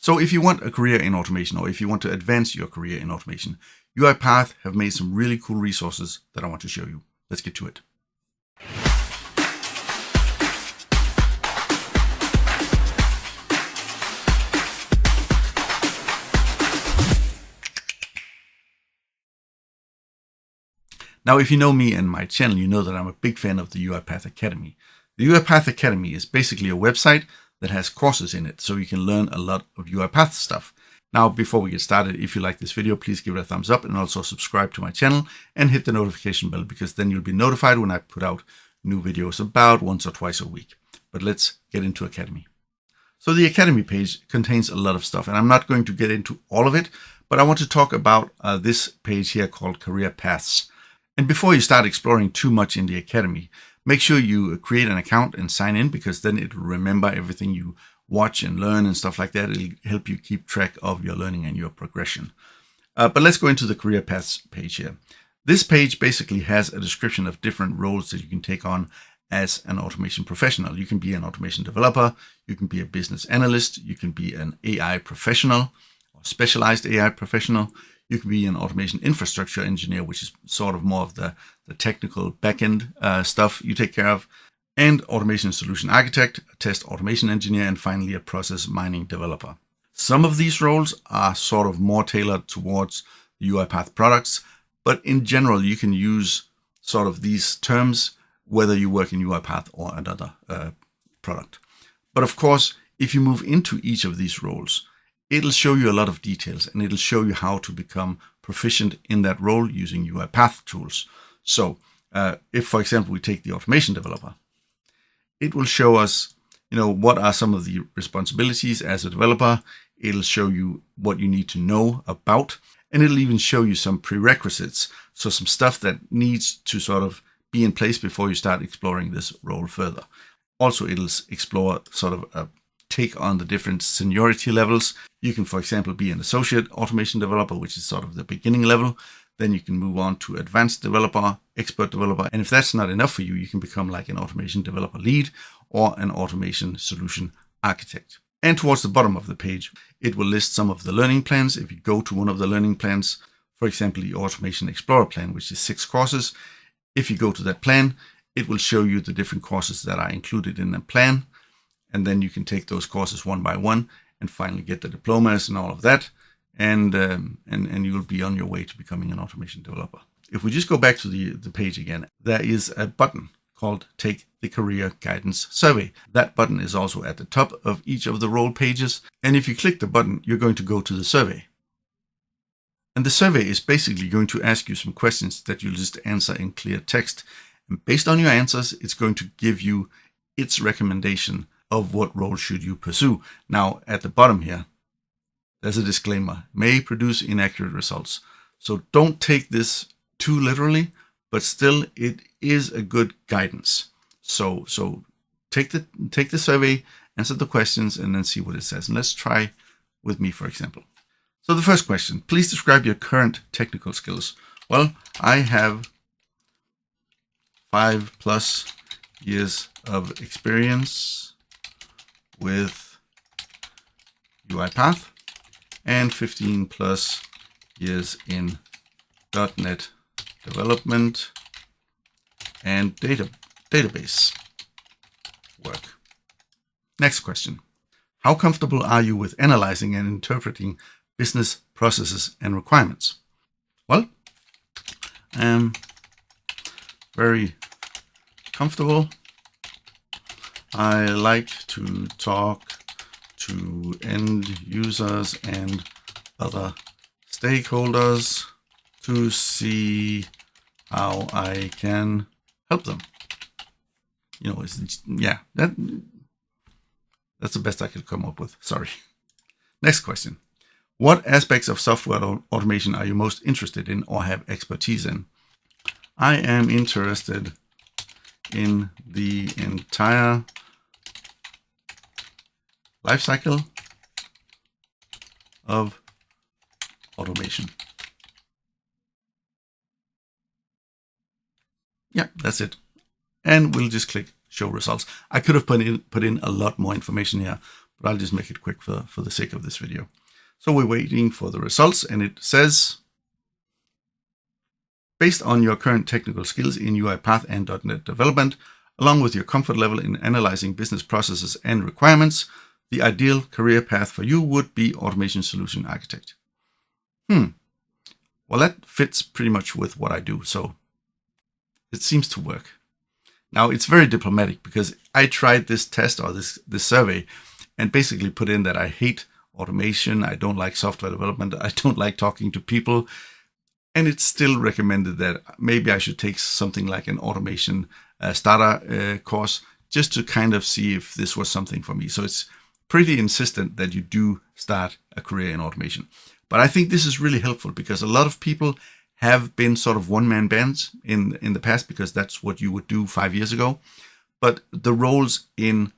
So if you want a career in automation, or if you want to advance your career in automation, UiPath have made some really cool resources that I want to show you. Let's get to it. Now, if you know me and my channel, you know that I'm a big fan of the UiPath Academy. The UiPath Academy is basically a website that has courses in it, so you can learn a lot of UiPath stuff. Now, before we get started, if you like this video, please give it a thumbs up and also subscribe to my channel and hit the notification bell, because then you'll be notified when I put out new videos about once or twice a week. But let's get into Academy. So the Academy page contains a lot of stuff, and I'm not going to get into all of it, but I want to talk about this page here called Career Paths. And before you start exploring too much in the Academy, make sure you create an account and sign in, because then it will remember everything you watch and learn and stuff like that. It'll help you keep track of your learning and your progression. But let's go into the Career Paths page here. This page basically has a description of different roles that you can take on as an automation professional. You can be an automation developer, you can be a business analyst, you can be an AI professional or specialized AI professional. You can be an automation infrastructure engineer, which is sort of more of the technical backend stuff you take care of, and automation solution architect, a test automation engineer, and finally a process mining developer. Some of these roles are sort of more tailored towards the UiPath products, but in general, you can use sort of these terms whether you work in UiPath or another product. But of course, if you move into each of these roles, it'll show you a lot of details, and it'll show you how to become proficient in that role using UiPath tools. So if, for example, we take the automation developer, it will show us, what are some of the responsibilities as a developer. It'll show you what you need to know about, and it'll even show you some prerequisites. So some stuff that needs to sort of be in place before you start exploring this role further. Also, it'll explore sort of a take on the different seniority levels. You can, for example, be an associate automation developer, which is sort of the beginning level. Then you can move on to advanced developer, expert developer. And if that's not enough for you, you can become like an automation developer lead or an automation solution architect. And towards the bottom of the page, it will list some of the learning plans. If you go to one of the learning plans, for example, the Automation Explorer plan, which is 6 courses, if you go to that plan, it will show you the different courses that are included in the plan. And then you can take those courses one by one and finally get the diplomas and all of that. And you will be on your way to becoming an automation developer. If we just go back to the page again, there is a button called Take the Career Guidance Survey. That button is also at the top of each of the role pages. And if you click the button, you're going to go to the survey. And the survey is basically going to ask you some questions that you'll just answer in clear text. And based on your answers, it's going to give you its recommendation of what role should you pursue. Now, at the bottom here, there's a disclaimer, may produce inaccurate results. So don't take this too literally, but still it is a good guidance. So take the survey, answer the questions, and then see what it says. And let's try with me, for example. So the first question, please describe your current technical skills. Well, I have 5+ years of experience with UiPath and 15+ years in .NET development and database work. Next question. How comfortable are you with analyzing and interpreting business processes and requirements? Well, I am very comfortable. I like to talk to end users and other stakeholders to see how I can help them. That's the best I could come up with. Sorry. Next question. What aspects of software automation are you most interested in or have expertise in? I am interested in the entire life cycle of automation. Yeah, that's it. And we'll just click show results. I could have put in a lot more information here, but I'll just make it quick for the sake of this video. So we're waiting for the results, and it says, based on your current technical skills in UiPath and .NET development, along with your comfort level in analyzing business processes and requirements, the ideal career path for you would be Automation Solution Architect. Well, that fits pretty much with what I do, so it seems to work. Now, it's very diplomatic because I tried this test or this survey and basically put in that I hate automation, I don't like software development, I don't like talking to people, and it's still recommended that maybe I should take something like an automation starter course just to kind of see if this was something for me. So it's pretty insistent that you do start a career in automation. But I think this is really helpful because a lot of people have been sort of one-man bands in the past because that's what you would do 5 years ago. But the roles in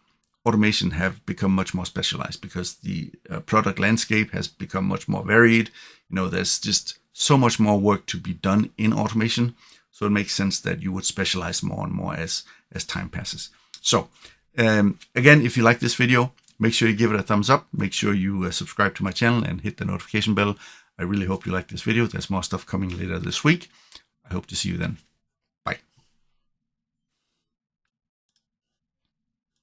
automation have become much more specialized because the product landscape has become much more varied. There's just so much more work to be done in automation. So it makes sense that you would specialize more and more as time passes. So again, if you like this video, make sure you give it a thumbs up. Make sure you subscribe to my channel and hit the notification bell. I really hope you like this video. There's more stuff coming later this week. I hope to see you then.